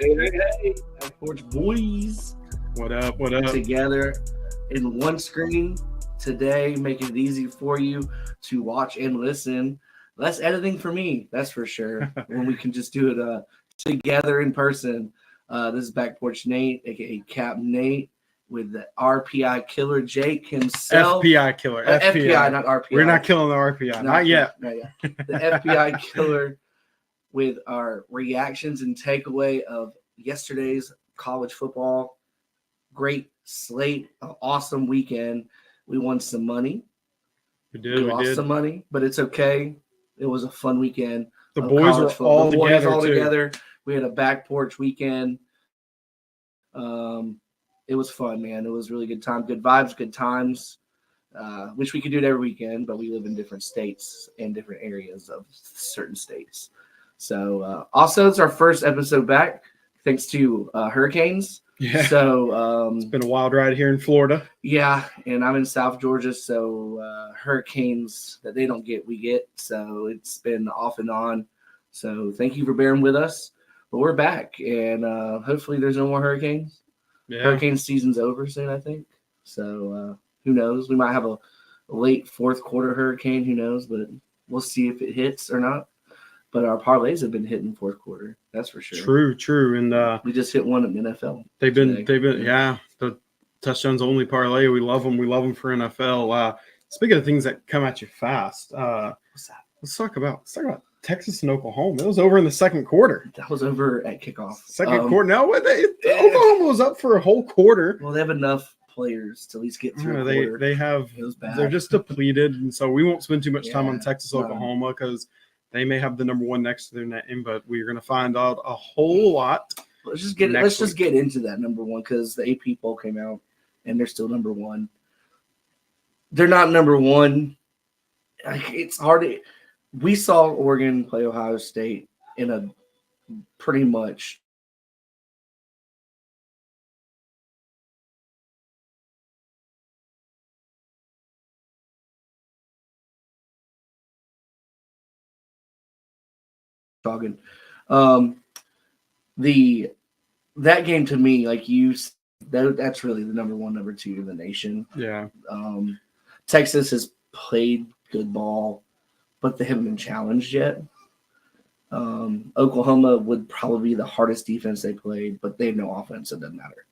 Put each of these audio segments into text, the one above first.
Hey, Porch Boys. What up? What up? Together in one screen today, making it easy for you to watch and listen. Less editing for me, that's for sure. When we can just do it together in person. This is Back Porch Nate, aka Cap Nate, with the RPI killer Jake himself. FBI killer. FBI, not RPI. We're not killing the RPI. Not yet. Not yet. The FBI killer with our reactions and takeaway of yesterday's college football. Great slate, awesome weekend. We won some money. We lost some money, but it's okay. It was a fun weekend. The boys were all together. We had a back porch weekend. It was fun, man. It was really good time. Good vibes, good times. Wish we could do it every weekend, but we live in different states and different areas of certain states. So also, it's our first episode back thanks to hurricanes. Yeah. So it's been a wild ride here in Florida. Yeah, and I'm in South Georgia, so hurricanes that they don't get, we get. So it's been off and on. So thank you for bearing with us. But we're back, and hopefully there's no more hurricanes. Yeah. Hurricane season's over soon, I think. So who knows? We might have a late fourth quarter hurricane. Who knows? But we'll see if it hits or not. But our parlays have been hitting fourth quarter. That's for sure. True. And we just hit one in the NFL. They've been the touchdowns only parlay. We love them. We love them for NFL. Speaking of things that come at you fast, what's that? Let's talk about Texas and Oklahoma. It was over in the second quarter. That was over at kickoff. Second quarter. No, Oklahoma was up for a whole quarter. Well, they have enough players to at least get through a quarter. They have. They're just depleted, and so we won't spend too much time on Texas, Oklahoma because they may have the number one next to their name, but we're going to find out a whole lot. Let's just get into that number one because the AP poll came out and they're still number one. They're not number one. It's hard to. We saw Oregon play Ohio State in a pretty much talking. That game to me, like that's really the number one, number two in the nation. Yeah. Texas has played good ball, but they haven't been challenged yet. Oklahoma would probably be the hardest defense they played, but they have no offense, so it doesn't matter.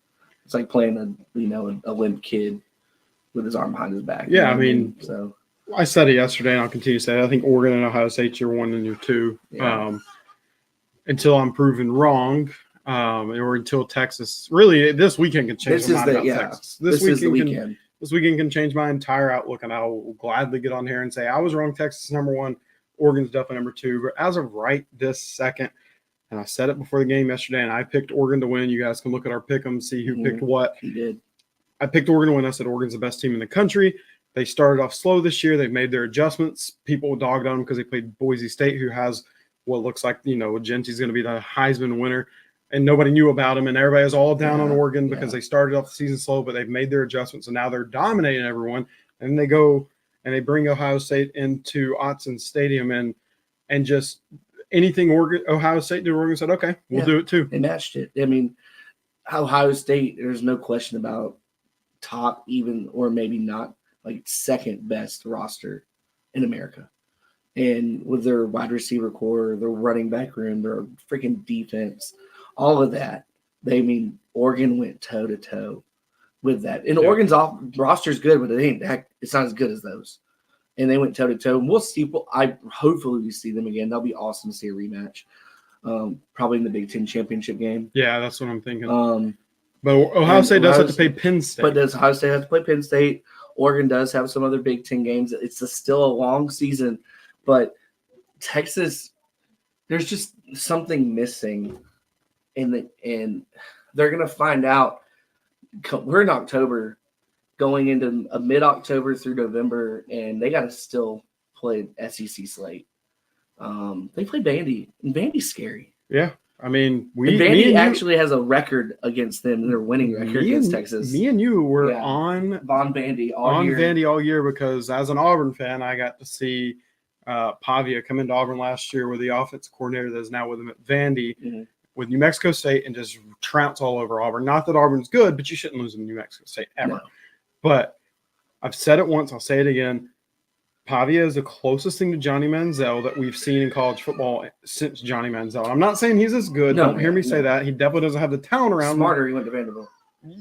It's like playing a limp kid with his arm behind his back. Yeah, so I said it yesterday, and I'll continue to say it. I think Oregon and Ohio State year one and year two. Yeah. Until I'm proven wrong, or until Texas. Really, this weekend can change my mind about Texas. This weekend can change my entire outlook, and I will gladly get on here and say I was wrong. Texas is number one. Oregon's definitely number two. But as of right this second, and I said it before the game yesterday, and I picked Oregon to win. You guys can look at our pick 'em, see who picked what. He did. I picked Oregon to win. I said Oregon's the best team in the country. They started off slow this year. They've made their adjustments. People dogged on them because they played Boise State, who has what looks like, Gentry's going to be the Heisman winner. And nobody knew about him, and everybody was all down on Oregon because they started off the season slow, but they've made their adjustments, and now they're dominating everyone. And they go and they bring Ohio State into Autzen Stadium, and just anything Ohio State did, Oregon said, okay, we'll do it too. They matched it. I mean, Ohio State, there's no question about top even, or maybe not, like second best roster in America. And with their wide receiver core, their running back room, their freaking defense, all of that, Oregon went toe-to-toe with that. And Oregon's roster is good, but it's not as good as those. And they went toe-to-toe. And we'll see. Hopefully we see them again. That'll be awesome to see a rematch. Probably in the Big Ten championship game. Yeah, that's what I'm thinking. But Ohio State does have to play Penn State. But does Ohio State have to play Penn State? Oregon does have some other Big Ten games. It's still a long season. But Texas, there's just something missing, and they're going to find out. We're in October, going into mid-October through November, and they got to still play SEC slate. They play Vandy, and Vandy's scary. Yeah, Vandy actually has a record against them, and they're winning record against Texas. Me and you were on Vandy all year because as an Auburn fan, I got to see Pavia come into Auburn last year with the offensive coordinator that is now with him at Vandy. with New Mexico State and just trounce all over Auburn. Not that Auburn's good, but you shouldn't lose to New Mexico State ever. No. But I've said it once, I'll say it again. Pavia is the closest thing to Johnny Manziel that we've seen in college football since Johnny Manziel. I'm not saying he's as good. No, Don't hear me say that. He definitely doesn't have the talent around Smarter, him. he went to Vanderbilt.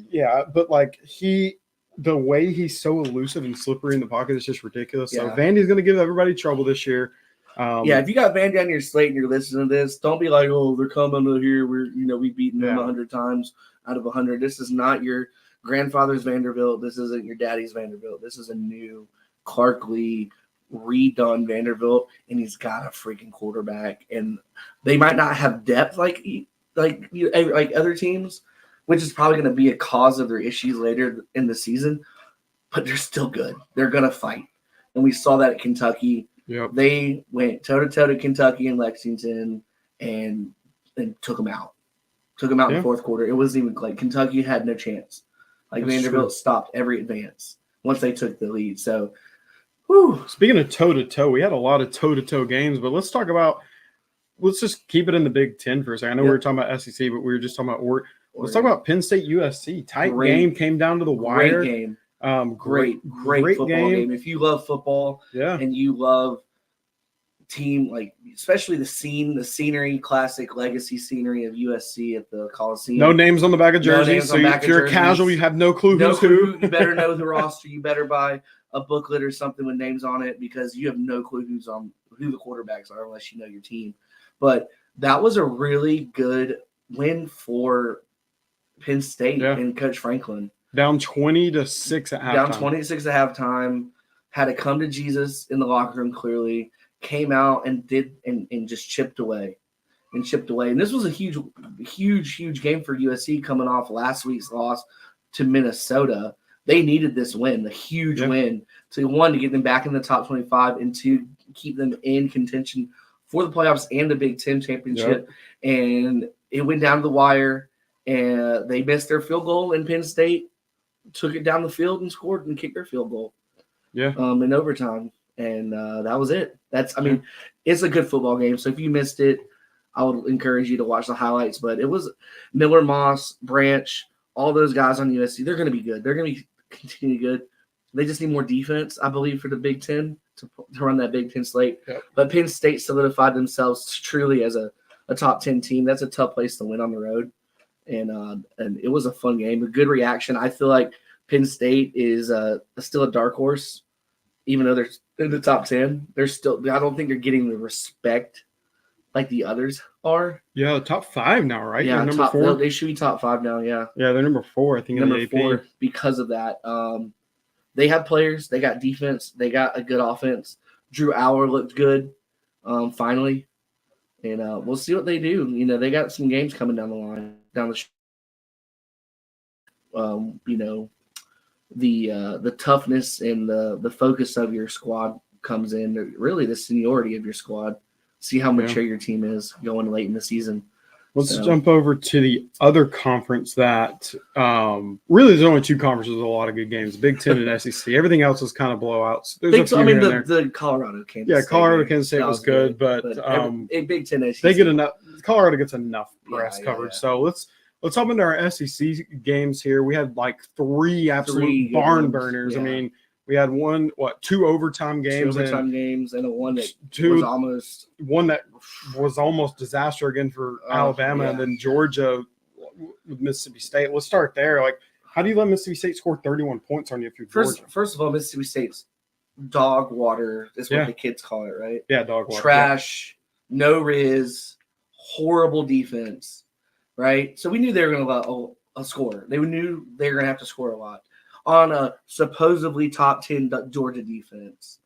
Yeah, but like the way he's so elusive and slippery in the pocket is just ridiculous. So Yeah. Vandy's going to give everybody trouble this year. Yeah, if you got Vandy on your slate and you're listening to this, don't be like, "Oh, they're coming over here. We've beaten them 100 times out of 100." This is not your grandfather's Vanderbilt. This isn't your daddy's Vanderbilt. This is a new Clark Lee redone Vanderbilt, and he's got a freaking quarterback. And they might not have depth like other teams, which is probably going to be a cause of their issues later in the season. But they're still good. They're going to fight, and we saw that at Kentucky. Yep. They went toe-to-toe to Kentucky and Lexington and took them out. Took them out in the fourth quarter. It wasn't even like Kentucky had no chance. Like That's Vanderbilt true. stopped every advance once they took the lead. So, whew. Speaking of toe-to-toe, we had a lot of toe-to-toe games, but let's just keep it in the Big Ten for a second. I know we were talking about SEC, but we were just talking about Let's talk about Penn State USC. Tight game, came down to the wire. Great game. Great Football game. If you love football and you love team, like especially the scenery, classic legacy scenery of USC at the Coliseum. No names on the back of jerseys. So if you're a casual, you have no clue who's who. You better know the roster. You better buy a booklet or something with names on it because you have no clue who the quarterbacks are unless you know your team. But that was a really good win for Penn State and Coach Franklin. Down 20-6 at halftime. Down 26 at halftime. Had to come to Jesus in the locker room, clearly. Came out and just chipped away. And this was a huge game for USC coming off last week's loss to Minnesota. They needed this win, a huge win, to get them back in the top 25 and to keep them in contention for the playoffs and the Big Ten championship. Yep. And it went down to the wire, and they missed their field goal, and Penn State took it down the field and scored and kicked their field goal. Yeah. In overtime. And that was it. It's a good football game. So if you missed it, I would encourage you to watch the highlights. But it was Miller, Moss, Branch, all those guys on USC. They're going to be good. They're going to be continue good. They just need more defense, I believe, for the Big Ten to run that Big Ten slate. Yep. But Penn State solidified themselves truly as a top 10 team. That's a tough place to win on the road. And it was a fun game, a good reaction. I feel like Penn State is still a dark horse, even though they're in the top 10. They're still. I don't think they're getting the respect like the others are. Yeah, top 5 now, right? Yeah, number 4. They should be top 5 now. Yeah. Yeah, they're number 4. I think number 4 because of that. They have players. They got defense. They got a good offense. Drew Aller looked good, finally, and we'll see what they do. They got some games coming down the line. The toughness and the focus of your squad comes in. Really, the seniority of your squad. See how mature your team is going late in the season. Let's jump over to the other conference that really there's only 2 conferences with a lot of good games, Big Ten and SEC. Everything else is kind of blowouts. There's the Colorado, Kansas State. Yeah, Colorado, Kansas State was good, but Big Ten, SEC. They get enough. Colorado gets enough press coverage. Yeah. So let's hop into our SEC games here. We had like 3 absolute barn burners. Yeah. I mean, we had 2 overtime games. 2 overtime games and one that was almost disaster again for Alabama, and then Georgia with Mississippi State. Let's start there. Like, how do you let Mississippi State score 31 points on you if you're Georgia? First of all, Mississippi State's dog water is what the kids call it, right? Yeah, dog water. Trash, no riz, horrible defense, right? So we knew they were going to allow a score. They knew they were going to have to score a lot on a supposedly top 10 Georgia defense.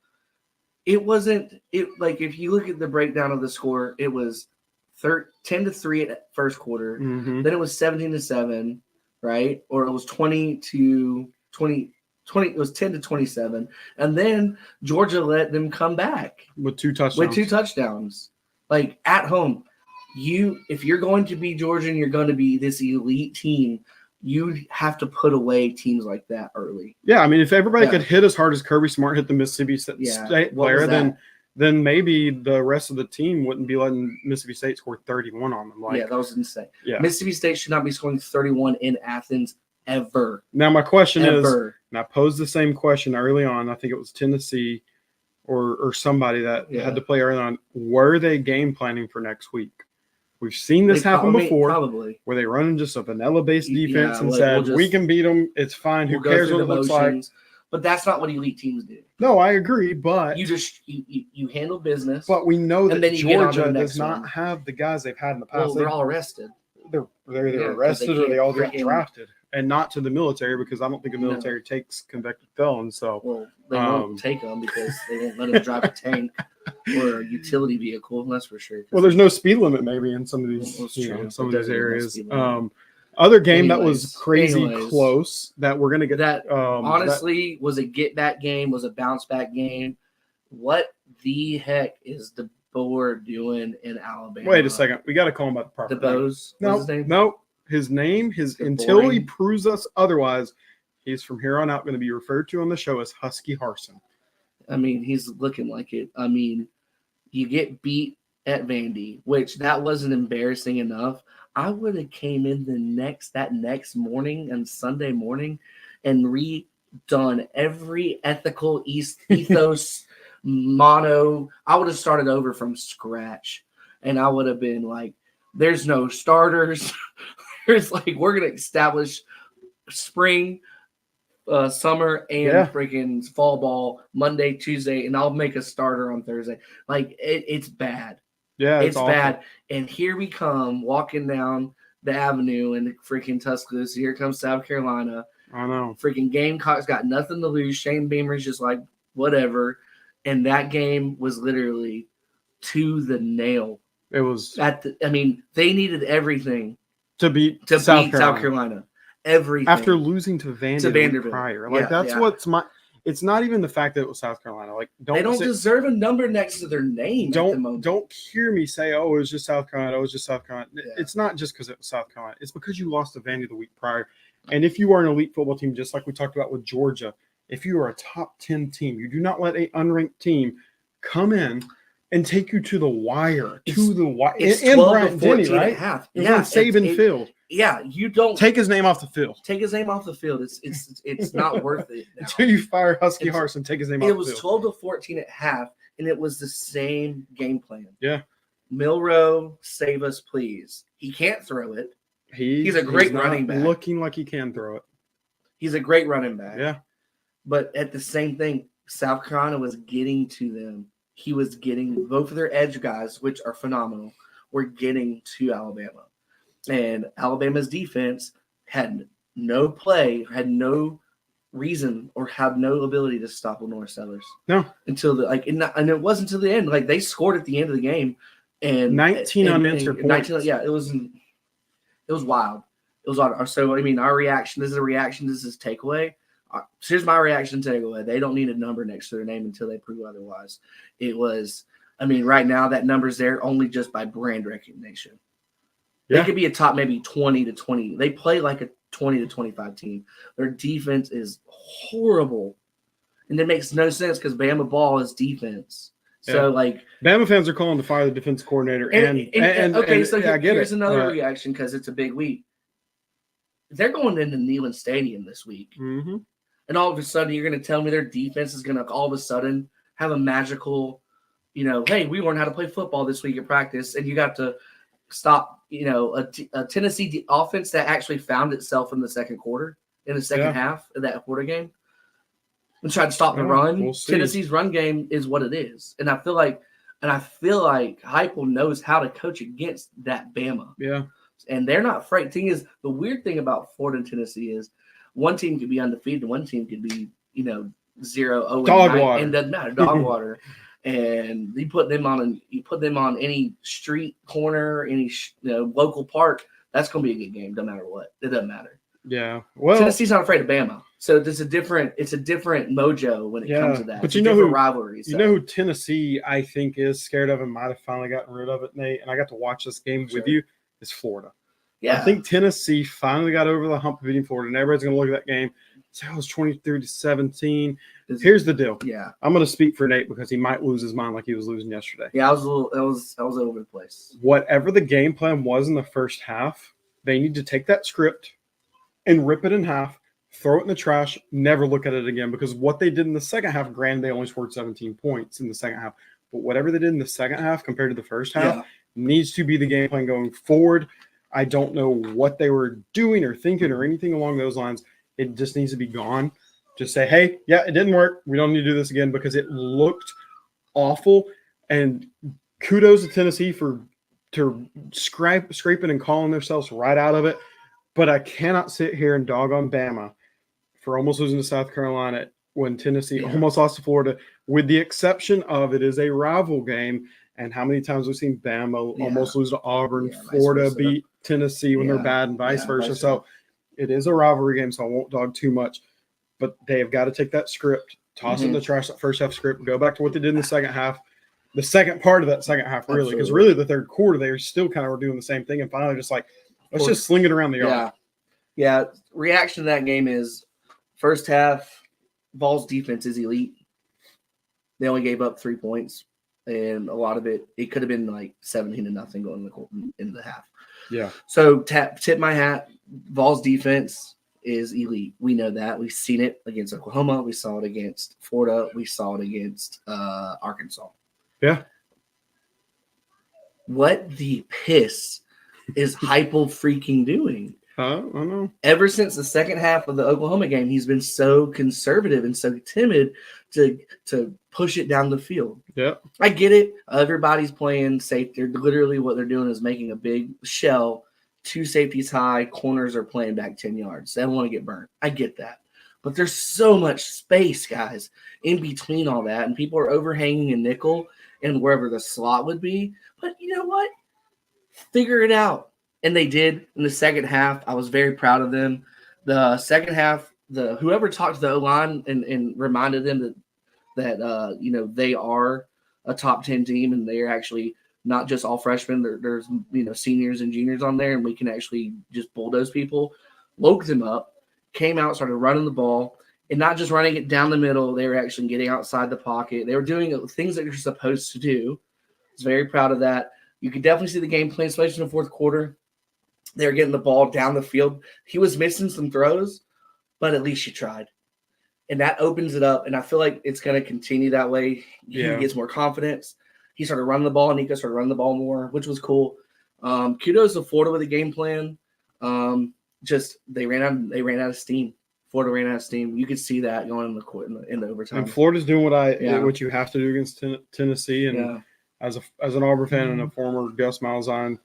It wasn't – if you look at the breakdown of the score, it was 10-3 at first quarter. Mm-hmm. Then it was 17-7, right? Or it was 20-20. It was 10-27. And then Georgia let them come back. With 2 touchdowns. Like, at home. If you're going to be Georgia and you're going to be this elite team – you have to put away teams like that early. Yeah, I mean, if everybody could hit as hard as Kirby Smart hit the Mississippi State player, then then maybe the rest of the team wouldn't be letting Mississippi State score 31 on them. Yeah, that was insane. Yeah. Mississippi State should not be scoring 31 in Athens ever. Now my question is, Ever. and I posed the same question early on. I think it was Tennessee or somebody that had to play early on. Were they game planning for next week? We've seen this happen before, probably. where they run just a vanilla-based defense and like, said, we can beat them. It's fine. Who cares what it looks like? But that's not what elite teams do. No, I agree, but you just you handle business. But we know that Georgia does not one. have the guys they've had in the past. Well, they're all arrested. They're arrested or they all get drafted, and not to the military because I don't think the military takes convicted felons. So they won't take them because they won't let them drive a tank or a utility vehicle. That's for sure. Well, there's no speed limit maybe in some of these some of these areas. Other game that was crazy close that we're gonna get that honestly was a get back game, was a bounce back game. What the heck is the board doing in Alabama? Wait a second, we got to call him by the proper DeBose. No, his name, until he proves us otherwise, he's from here on out going to be referred to on the show as Husky Harsin. I mean, he's looking like it. I mean, you get beat at Vandy, which that wasn't embarrassing enough. I would have came in that next morning and Sunday morning and redone every ethical ethos mono. I would have started over from scratch, and I would have been like, there's no starters. There's like, we're going to establish spring, summer, and freaking fall ball Monday, Tuesday, and I'll make a starter on Thursday. Like, it's bad. Yeah, it's bad. And here we come walking down the avenue in freaking Tuscaloosa. Here comes South Carolina. I know. Freaking Gamecocks got nothing to lose. Shane Beamer's just like, whatever. And that game was literally to the nail. It was. They needed everything to beat South Carolina. Everything. After losing to Vanderbilt prior. Like, what's my. It's not even the fact that it was South Carolina. Like, they don't deserve a number next to their name. Don't hear me say, "Oh, it was just South Carolina." It was just South Carolina. Yeah. It's not just because it was South Carolina. It's because you lost to Vandy the week prior. And if you are an elite football team, just like we talked about with Georgia, if you are a top 10 team, you do not let an unranked team come in and take you to the wire. It's 12 to 14 right? Half. Yeah, Saban field. Yeah, you don't take his name off the field. Take his name off the field. It's not worth it now. Until you fire Husky Harsin, take his name off the field. It was 12 to 14 at half, and it was the same game plan. Yeah. Milroe, save us, please. He can't throw it. He's a great running back. Looking like he can throw it. He's a great running back. Yeah. But at the same thing, South Carolina was getting to them. He was getting both of their edge guys, which are phenomenal, were getting to Alabama. And Alabama's defense had no play, had no reason, or had no ability to stop Lenore Sellers. No. Until and it wasn't until the end. Like, they scored at the end of the game. And 19 unanswered points. 19, yeah, it was wild. It was odd. So, I mean, our reaction, this is a reaction, this is takeaway. Here's my reaction takeaway. They don't need a number next to their name until they prove otherwise. It was, I mean, right now that number's there only just by brand recognition. Yeah. They could be a top maybe 20 to 20. They play like a 20 to 25 team. Their defense is horrible. And it makes no sense because Bama ball is defense. Yeah. So, like, Bama fans are calling to fire the defense coordinator. Here's another reaction because it's a big week. They're going into Neyland Stadium this week. Mm-hmm. And all of a sudden, you're going to tell me their defense is going to all of a sudden have a magical, hey, we learned how to play football this week at practice, and you got to stop, a Tennessee offense that actually found itself in the second quarter, in the second half of that quarter game, and tried to stop the run. We'll Tennessee's run game is what it is, and I feel like Heupel knows how to coach against that Bama. Yeah, and they're not afraid. Thing is, the weird thing about Florida and Tennessee is one team could be undefeated, and one team could be 0-0, dog water, and it doesn't matter, dog water. And you put them on any street corner, any local park, that's going to be a good game, no matter what. It doesn't matter. Yeah. Well, Tennessee's not afraid of Bama, so it's a different mojo when it comes to that. But rivalry. You know who Tennessee I think is scared of and might have finally gotten rid of it, Nate. And I got to watch this game with you. Is Florida. Yeah. I think Tennessee finally got over the hump of beating Florida, and everybody's going to look at that game. Cal was 23-17. Here's the deal. Yeah. I'm going to speak for Nate because he might lose his mind like he was losing yesterday. Yeah, I was over the place. Whatever the game plan was in the first half, they need to take that script and rip it in half, throw it in the trash, never look at it again, because what they did in the second half, granted, they only scored 17 points in the second half, but whatever they did in the second half compared to the first half needs to be the game plan going forward. I don't know what they were doing or thinking or anything along those lines. It just needs to be gone. Just say, hey, yeah, it didn't work. We don't need to do this again, because it looked awful. And kudos to Tennessee for scraping and calling themselves right out of it. But I cannot sit here and dog on Bama for almost losing to South Carolina when Tennessee almost lost to Florida, with the exception of it is a rival game. And how many times we've seen Bama almost lose to Auburn, Florida beat Tennessee when they're bad, and vice versa. So it is a rivalry game, so I won't dog too much. But they have got to take that script, toss it in the trash, that first half script, go back to what they did in the second half. The second part of that second half, really, because really the third quarter, they were still kind of doing the same thing. And finally, just like, let's just sling it around the yard. Yeah. Reaction to that game is first half, Vols defense is elite. They only gave up 3 points, and a lot of it could have been like 17-0 going into the half. Yeah. So tip my hat. Vols defense is elite. We know that. We've seen it against Oklahoma. We saw it against Florida. We saw it against Arkansas. Yeah. What the piss is Heupel freaking doing? I don't know. Ever since the second half of the Oklahoma game, he's been so conservative and so timid to push it down the field. Yeah. I get it. Everybody's playing safe. They're literally what they're doing is making a big shell, 2 safeties high, corners are playing back 10 yards. They don't want to get burnt. I get that. But there's so much space, guys, in between all that, and people are overhanging a nickel and wherever the slot would be. But you know what? Figure it out. And they did in the second half. I was very proud of them. The second half, whoever talked to the O-line and reminded them that they are a top 10 team, and they're actually not just all freshmen. There's seniors and juniors on there, and we can actually just bulldoze people. Woke them up, came out, started running the ball, and not just running it down the middle. They were actually getting outside the pocket. They were doing things that you're supposed to do. I was very proud of that. You could definitely see the game plan, especially in the fourth quarter. They were getting the ball down the field. He was missing some throws, but at least you tried. And that opens it up, and I feel like it's going to continue that way. He gets more confidence. He started running the ball, and Nico started running the ball more, which was cool. Kudos to Florida with the game plan. They ran out of steam. Florida ran out of steam. You could see that going in the overtime. And Florida's doing what you have to do against Tennessee. And as an Auburn fan and a former Gus Malzahn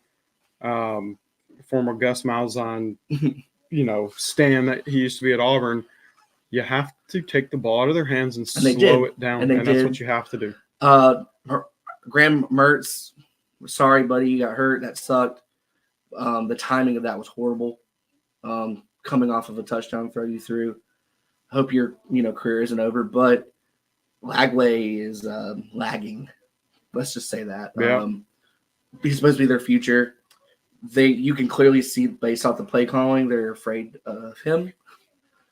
stand that he used to be at Auburn, you have to take the ball out of their hands and slow it down. And that's what you have to do. Graham Mertz, sorry, buddy, you got hurt. That sucked. The timing of that was horrible. Coming off of a touchdown throw you threw. Hope your career isn't over, but Lagway is lagging. Let's just say that. Yeah. He's supposed to be their future. You can clearly see based off the play calling, they're afraid of him.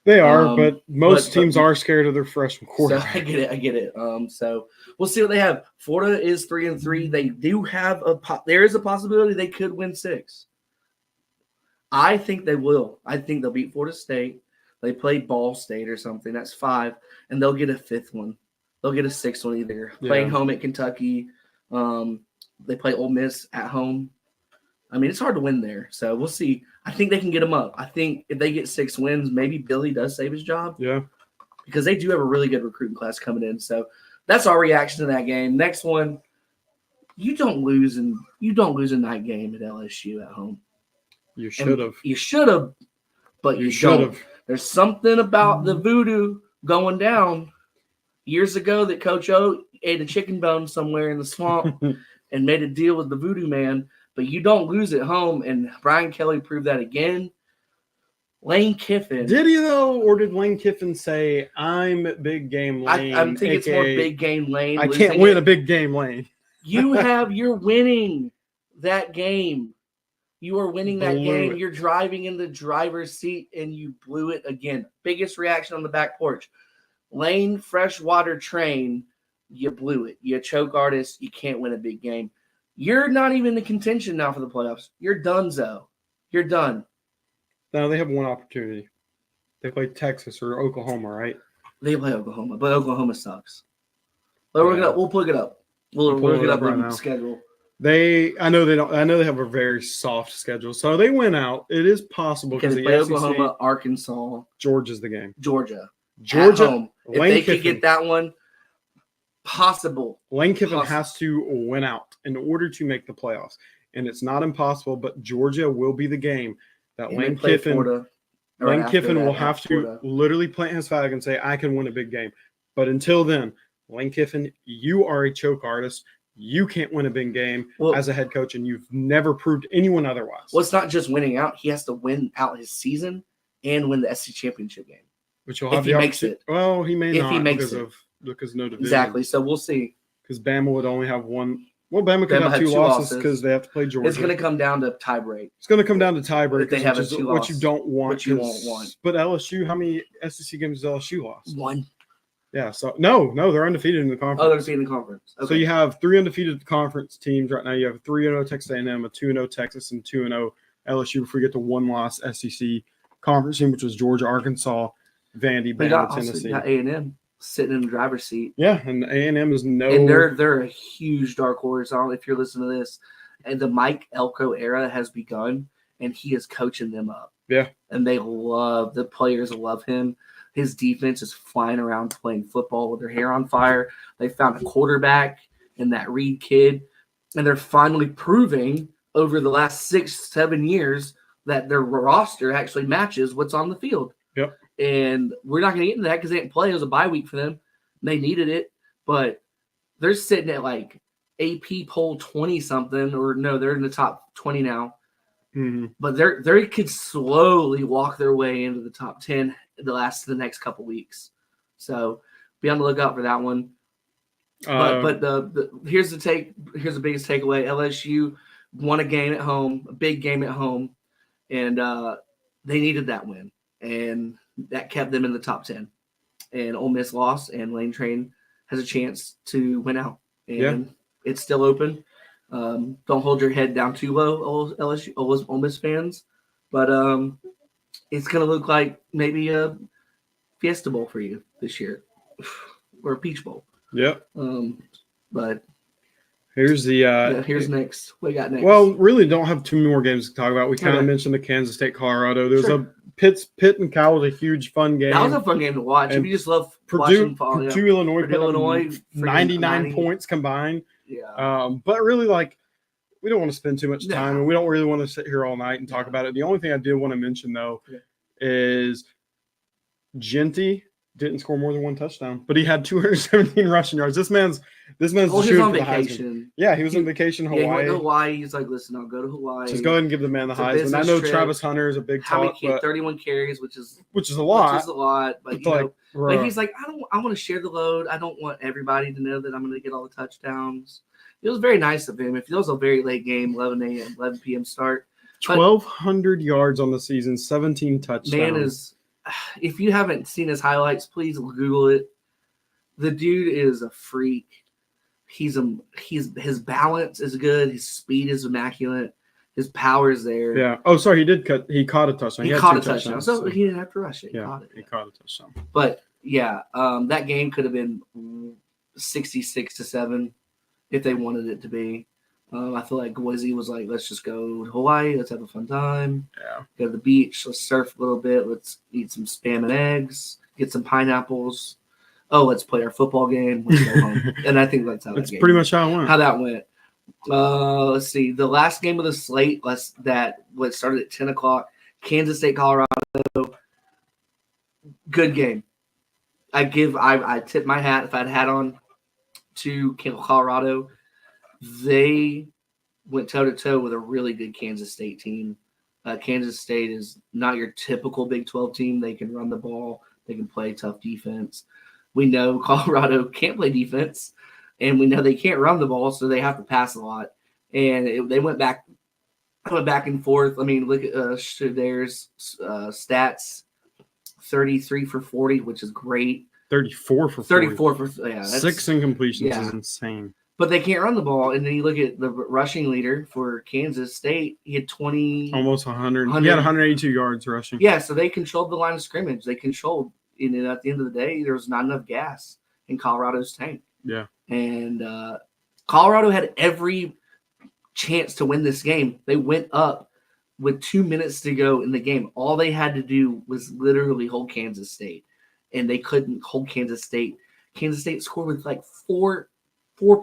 They are, but most teams are scared of their freshman quarterback. So I get it. So we'll see what they have. Florida is 3-3. They do have there is a possibility they could win 6. I think they will. I think they'll beat Florida State. They play Ball State or something. That's 5, and they'll get a 5th one. They'll get a 6th one either. Playing home at Kentucky. They play Ole Miss at home. I mean, it's hard to win there. So we'll see. I think they can get them up. I think if they get 6 wins, maybe Billy does save his job. Yeah. Because they do have a really good recruiting class coming in. So that's our reaction to that game. Next one, you don't lose a night game at LSU at home. You should have. You should have, but you should don't. have. There's something about the voodoo going down years ago that Coach O ate a chicken bone somewhere in the swamp and made a deal with the voodoo man. But you don't lose at home, and Brian Kelly proved that again. Lane Kiffin. Did he, though, or did Lane Kiffin say, I'm Big Game Lane? I think it's more Big Game Lane. I can't win a Big Game Lane. You're winning that game. You are winning that Blew game. it. You're driving in the driver's seat, and you blew it again. Biggest reaction on the back porch. Lane freshwater train, you blew it. You choke artist, you can't win a big game. You're not even in contention now for the playoffs. You're donezo. You're done. Now they have one opportunity. They play Texas or Oklahoma, right? They play Oklahoma, but Oklahoma sucks. But we'll plug it up. We'll look it up right on now. the schedule. I know they have a very soft schedule, so they win out. It is possible Because they the play SEC, Oklahoma, Arkansas, Georgia's the game. Georgia. At Georgia, home. If Lane they Kiffin, could get that one, possible. Lane Kiffin has to win out in order to make the playoffs, and it's not impossible. But Georgia will be the game that Lane Kiffin will have to literally plant his flag and say, "I can win a big game." But until then, Lane Kiffin, you are a choke artist. You can't win a big game as a head coach, and you've never proved anyone otherwise. Well, it's not just winning out. He has to win out his season and win the SEC championship game. Which will have if he makes it. Well, he may if not he makes because no division. Exactly. So we'll see. Because Bama would only have one. Well, Bama could have two losses because they have to play Georgia. It's going to come down to tie break. It's going to come down to tie break, they have what you don't want. What you won't want. But LSU, how many SEC games has LSU lost? One. Yeah. So no, they're undefeated in the conference. Oh, they're undefeated in the conference. Okay. So you have 3 undefeated conference teams right now. You have 3-0 Texas A&M, a 2-0 Texas, and 2-0 LSU. Before you get to one loss SEC conference team, which was Georgia, Arkansas, Vandy, Bama, Tennessee. Got A&M sitting in the driver's seat. Yeah, and A&M is and they're a huge dark horse. I don't know if you're listening to this, and the Mike Elko era has begun, and he is coaching them up. Yeah, and the players love him. His defense is flying around playing football with their hair on fire. They found a quarterback in that Reed kid, and they're finally proving over the last 6-7 years that their roster actually matches what's on the field. Yep. And we're not going to get into that because they didn't play. It was a bye week for them. They needed it, but they're sitting at like AP poll 20-something, or no, they're in the top 20 now. Mm-hmm. But they could slowly walk their way into the top 10 the next couple weeks. So be on the lookout for that one. But here's the biggest takeaway. LSU won a game at home, a big game at home, and they needed that win, and that kept them in the top 10. And Ole Miss lost, and Lane Train has a chance to win out, and it's still open. Don't hold your head down too low, Ole Miss fans, but it's going to look like maybe a Fiesta Bowl for you this year, or a Peach Bowl. Yep. But here's here's next. What we got next? Well, really don't have too many more games to talk about. We kind of mentioned the Kansas State, Colorado. There was a Pitt and Cal was a huge fun game. That was a fun game to watch. If you just love watching Purdue, Illinois, 99 90 points combined. Yeah. But really, we don't want to spend too much time, and we don't really want to sit here all night and talk about it. The only thing I did want to mention, though, is Genty didn't score more than one touchdown, but he had 217 rushing yards. This man's shooting for the Heisman. Yeah, he was on vacation in Hawaii. He went to Hawaii. He's like, listen, I'll go to Hawaii. Just go ahead and give the man the Heisman. I know Travis Hunter is a big talk, but 31 carries, which is a lot. But he's like, I want to share the load. I don't want everybody to know that I'm going to get all the touchdowns. It was very nice of him. It was a very late game, 11 p.m. start. 1,200 yards on the season, 17 touchdowns. Man is, if you haven't seen his highlights, please Google it. The dude is a freak. His balance is good. His speed is immaculate. His power is there. Yeah. Oh, sorry. He caught a touchdown. He caught a touchdown. So he didn't have to rush it. He caught a touchdown. But yeah, that game could have been 66-7 if they wanted it to be. I feel like Boise was like, let's just go to Hawaii. Let's have a fun time. Yeah. Go to the beach. Let's surf a little bit. Let's eat some Spam and eggs. Get some pineapples. Oh, let's play our football game. Let's go home. And I think that's how that's pretty much how it went. How that went. Let's see. The last game of the slate started at 10 o'clock. Kansas State, Colorado. Good game. I tip my hat if I'd had on to Colorado. They went toe-to-toe with a really good Kansas State team. Kansas State is not your typical Big 12 team. They can run the ball. They can play tough defense. We know Colorado can't play defense, and we know they can't run the ball, so they have to pass a lot. And they went back I went back and forth. I mean, look at Shadir's stats: 33 for 40, which is great. 34 for 34 for yeah, that's, 6 incompletions yeah. is insane. But they can't run the ball. And then you look at the rushing leader for Kansas State. He had 20. Almost 100. He had 182 yards rushing. Yeah, so they controlled the line of scrimmage. They controlled, and at the end of the day, there was not enough gas in Colorado's tank. Yeah. And Colorado had every chance to win this game. They went up with 2 minutes to go in the game. All they had to do was literally hold Kansas State, and they couldn't hold Kansas State. Kansas State scored with like four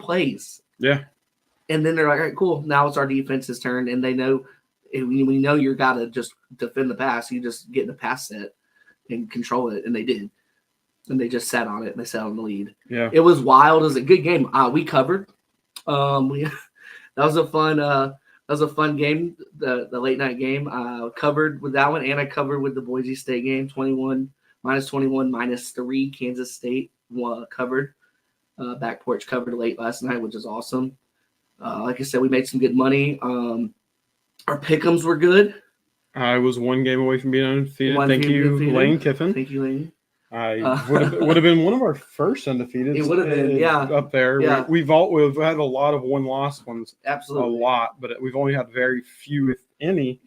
plays. Yeah. And then they're like, all right, cool. Now it's our defense's turn, and they know we know you got to just defend the pass. You just get in the pass set and control it, and they did. And they just sat on it, and they sat on the lead. Yeah. It was wild. It was a good game. We covered. That was a fun game. The late night game. Covered with that one, and I covered with the Boise State game. -21, -3. Kansas State covered. Back porch covered late last night, which is awesome. Like I said, we made some good money. Our pick'ems were good. I was 1 game away from being undefeated. Thank you, Lane Kiffin. Thank you, Lane. I would have been one of our first undefeated. It would have been, yeah, up there. Yeah. We've had a lot of 1-loss ones. Absolutely, a lot, but we've only had very few, if any,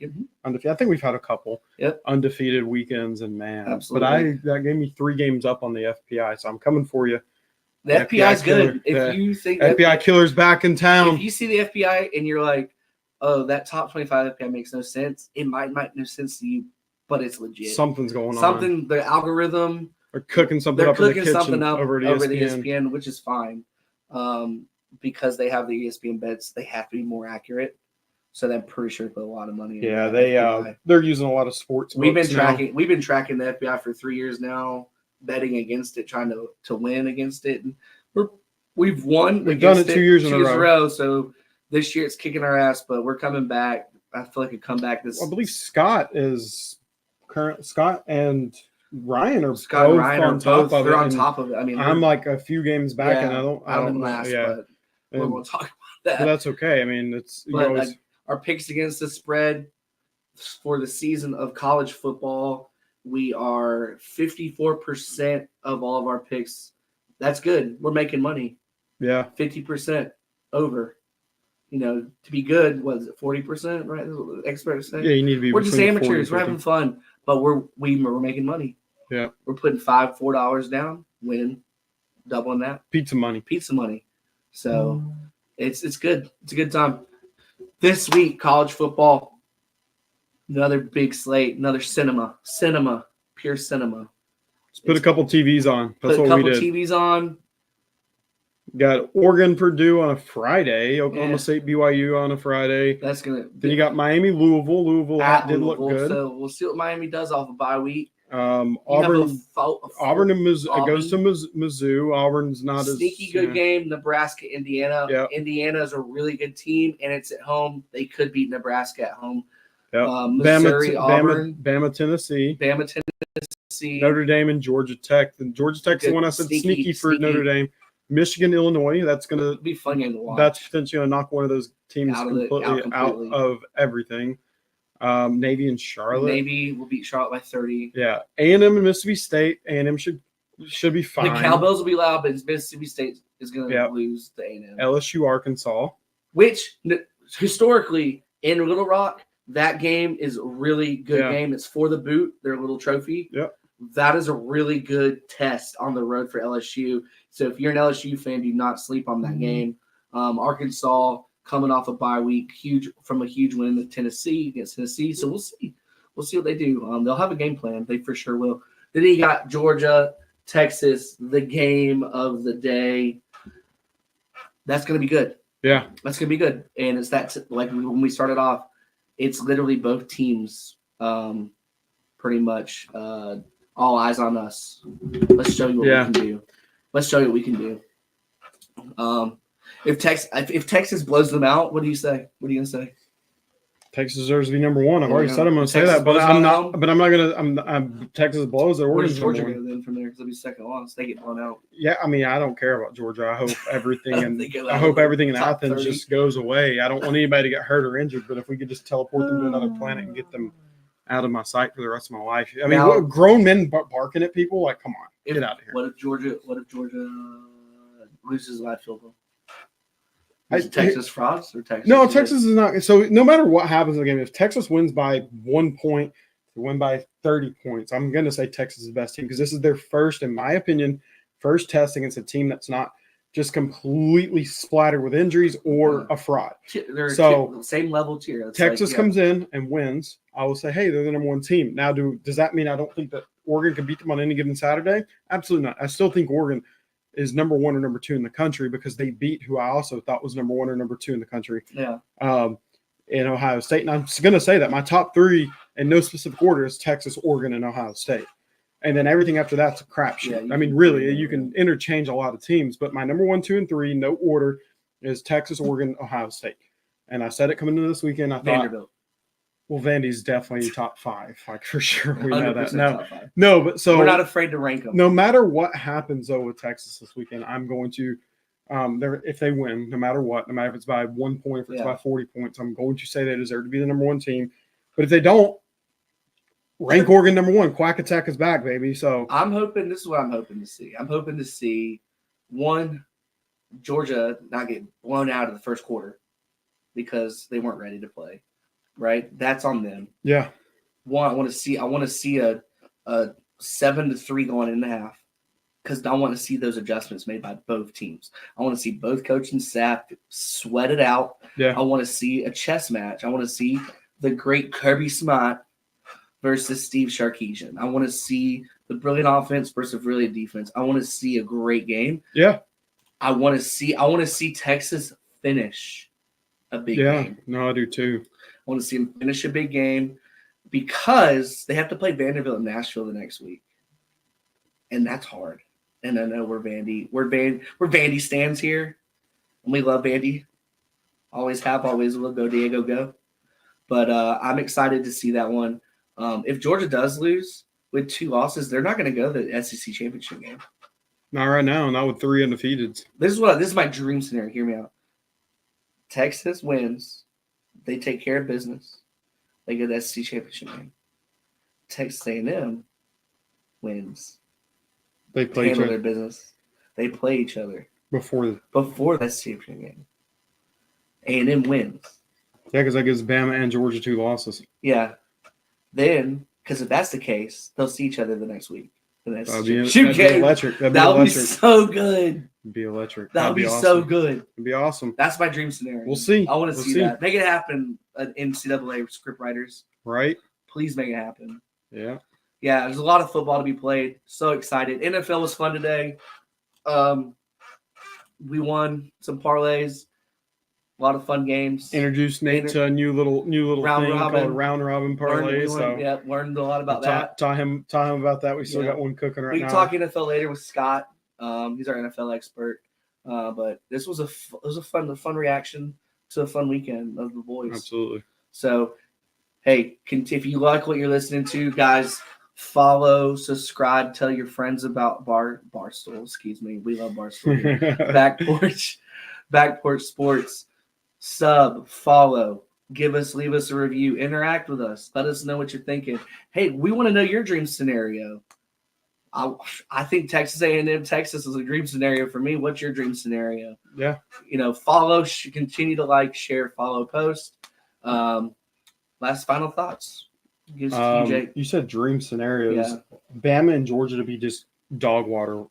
undefeated. I think we've had a couple undefeated weekends, and man, absolutely. But that gave me 3 games up on the FPI, so I'm coming for you. The FBI is good. If you think FBI killer's back in town, if you see the FBI and you're like, oh, that top 25 FBI makes no sense, it might make no sense to you, but it's legit. Something's going on. The algorithm. They're cooking something They're up in the cooking kitchen something up over the ESPN, which is fine, because they have the ESPN bets. They have to be more accurate, so I'm pretty sure they put a lot of money. Yeah, in they're using a lot of sports. We've been tracking the FBI for 3 years now, betting against it, trying to win against it, and we've won. We've done it 2 years in a row. So this year it's kicking our ass, but we're coming back. I feel like a comeback. I believe Scott and Ryan are both on top of it. They're on top of it. I mean, I'm like a few games back, and I don't know. Last, but we won't talk about that. But that's okay. I mean, our picks against the spread for the season of college football, we are 54% of all of our picks. That's good. We're making money. Yeah, 50% over. To be good, was it 40%? Right, experts say. Yeah, you need to be. We're just amateurs. We're having fun, but we're making money. Yeah, we're putting $4 down, winning, doubling that. Pizza money. So it's good. It's a good time. This week, college football, another big slate, another pure cinema. Let's put a couple TVs on. That's what we did. Put a couple TVs on. Got Oregon, Purdue on a Friday. Oklahoma State, BYU on a Friday. That's gonna. Then you got Miami, Louisville. Louisville did look good. So we'll see what Miami does off a bye week. Auburn and Mizzou. It goes to Mizzou. Auburn's not a sneaky good game. Nebraska, Indiana. Yep. Indiana is a really good team, and it's at home. They could beat Nebraska at home. Yep. Missouri, Auburn, Bama, Tennessee. Tennessee. Notre Dame and Georgia Tech. And Georgia Tech's the one I said sneaky for Notre Dame. Michigan, Illinois. That's going to be fun game to watch. That's potentially going to knock one of those teams completely out of everything. Navy and Charlotte. Navy will beat Charlotte by 30. Yeah. A&M and Mississippi State. A&M should be fine. The Cowbells will be loud, but Mississippi State is going to lose to A&M. LSU, Arkansas. Which, historically, in Little Rock, that game is a really good game. It's for the boot, their little trophy. Yep. That is a really good test on the road for LSU. So if you're an LSU fan, do not sleep on that game. Arkansas coming off a bye week, from a huge win against Tennessee. So we'll see. We'll see what they do. They'll have a game plan. They for sure will. Then you got Georgia, Texas, the game of the day. That's going to be good. Yeah. That's going to be good. And it's like when we started off, it's literally both teams pretty much all eyes on us. Let's show you what we can do. Let's show you what we can do. If Texas blows them out, what do you say? What are you gonna say? Texas deserves to be number one. I've already Yeah. said I'm going to say Texas that, but blows I'm it not. out. But I'm not going to. I'm Texas blows it. Where Oregon's does Georgia number go one. then from there? Because they'll be second loss. They get blown out. Yeah, I mean, I don't care about Georgia. I hope everything and They go I out hope of the everything in top Athens 30. just goes away. I don't want anybody to get hurt or injured. But if we could just teleport them to another planet and get them out of my sight for the rest of my life. I mean, Now- grown men barking at people, like, come on, get out of here. What if Georgia loses by field goal? Is it Texas frauds or Texas? No, Texas is not. So no matter what happens in the game, if Texas wins by 1 point, they win by 30 points, I'm going to say Texas is the best team because this is their first, in my opinion, first test against a team that's not just completely splattered with injuries or a fraud. They're So same level tier. Texas comes in and wins. I will say, hey, they're the number one team. Now, does that mean I don't think that Oregon can beat them on any given Saturday? Absolutely not. I still think Oregon is number one or number two in the country because they beat who I also thought was number one or number two in the country. Yeah. In Ohio State. And I'm going to say that my top three in no specific order is Texas, Oregon, and Ohio State. And then everything after that's a crapshoot. Yeah, I mean, really, you can interchange a lot of teams, but my number 1, 2, and 3, no order, is Texas, Oregon, Ohio State. And I said it coming into this weekend. I thought, Vanderbilt. well, Vandy's definitely top 5, like for sure. We know that. 100% top 5. No, but so we're not afraid to rank them. No matter what happens though with Texas this weekend, I'm going to, if they win, no matter what, no matter if it's by 1 point, if it's by 40 points, I'm going to say they deserve to be the number one team. But if they don't, rank Oregon number one. Quack Attack is back, baby. So I'm hoping this is what I'm hoping to see. I'm hoping to see Georgia not get blown out of the first quarter because they weren't ready to play. Right? That's on them. Yeah. I want to see a 7-3 going in the half because I want to see those adjustments made by both teams. I want to see both coach and staff sweat it out. Yeah. I want to see a chess match. I want to see the great Kirby Smart versus Steve Sarkisian. I want to see the brilliant offense versus brilliant defense. I want to see a great game. Yeah. I want to see Texas finish a big game. No, I do too. I want to see them finish a big game because they have to play Vanderbilt and Nashville the next week. And that's hard. And I know we're Vandy stands here. And we love Vandy. Always have, always will. Go Diego, go. But I'm excited to see that one. If Georgia does lose with 2 losses, they're not going to go to the SEC championship game. Not right now. Not with 3 undefeateds. This is my dream scenario. Hear me out. Texas wins. They take care of business. They go to the SEC championship game. Texas A&M wins. They play each other their business. They play each other before the SEC championship game. A&M wins. Yeah, because that gives Bama and Georgia 2 losses. Yeah. Then, because if that's the case, they'll see each other the next week. That'd be electric. That'll be so good. It'd be electric. That'll be awesome. so good. It'd be awesome. That's my dream scenario. We'll see. I want to see that. Make it happen, NCAA script writers. Right? Please make it happen. Yeah. Yeah, there's a lot of football to be played. So excited. NFL was fun today. We won some parlays. A lot of fun games. Introduced Nate to a new little round thing robin. called round robin parlay. Learned a lot about that. Taught him about that. We still got one cooking right now. We can talk NFL later with Scott. He's our NFL expert. But this was a fun reaction to a fun weekend of the boys. Absolutely. So, hey, if you like what you're listening to, guys, follow, subscribe, tell your friends about Barstool. Excuse me, we love Barstool. Back Porch Sports. Sub, follow, leave us a review, interact with us, let us know what you're thinking. Hey, we want to know your dream scenario. I think Texas A&M Texas is a dream scenario for me. What's your dream scenario? Yeah, follow, continue to like, share, follow, post. Last final thoughts. You said dream scenarios. Yeah. Bama and Georgia to be just dog water.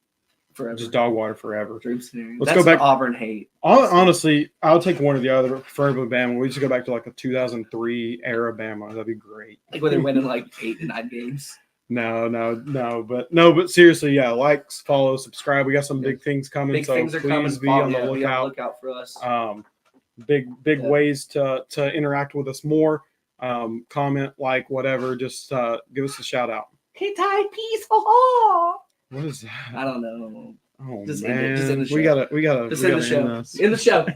Forever. Just dog water forever. Dream scenario. Let's go back. Auburn hate. Honestly, I'll take one or the other, but preferably Bama. We just go back to like a 2003 era Bama. That'd be great. Like when they're winning like 8 to 9 games. But seriously, yeah. Like, follow, subscribe. We got some big things coming. Big things are coming. Please be on the lookout. Look out for us. Big ways to interact with us more. Comment, like, whatever. Just give us a shout out. Hey, Ty, peace. Oh. What is that? I don't know. Oh, just man. End the show. We gotta end the show. End the show.